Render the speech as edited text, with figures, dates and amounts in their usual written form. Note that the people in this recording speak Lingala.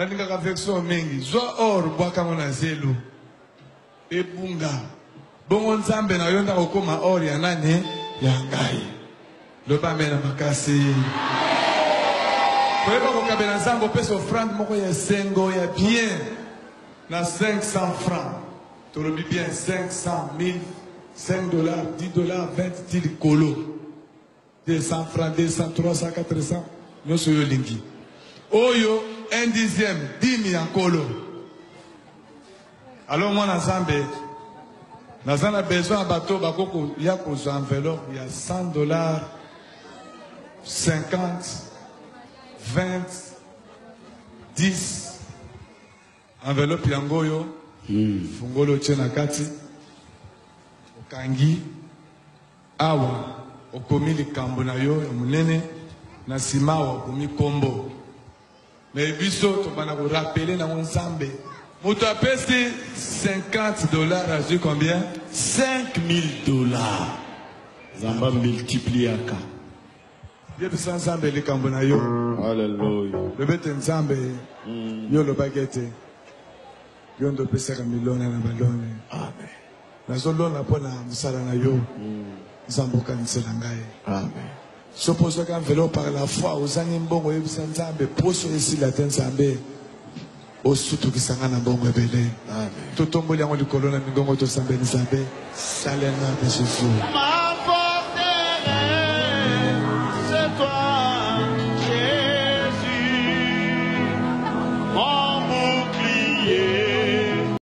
baninga ka versation mengi zwa or bwaka mona zelo ebunga bongo nzambe na yonda okoma or ya nani ya ngai loba mena makasi koyeba kokabela nzambe opesa offrande moko ya sengo ya bien na 500 francs tolobi bien 500 000 $5 $10 20 000 kolo 200 francs 200 300 400 nyonso yo lingi oyo 1/10 10 ya kolo. Alors moi nzambe nazana besoin bato bakoko ya kozwa enveloppe ya $100 50 20 10 enveloppe yango yo fungolo tshena kati okangi awa okomi likambo na yo ya munene na sima wa okomi kombo mais biso tobana ko rappeler na nzambe moto apesi $50 a dit combien? $5,000. Zamba multipliaka. Dieu bisa nzambe likambo na yo. Hallelujah. Lebete nzambe yo lo bagete. Yo ndo pesa ka milona na balone. Amen. Nazolona pona musala na yo. Nzambo kanisela ngai. Amen. Suppose ka enveloppe par la foi ozangi mbongo yebisa nzambe poso esi la nzambe. Osutu kisanga na mbongo ebele. Amen. Totomboli yango likolo na migongo tosambeni nzambe. Salena de Jésus.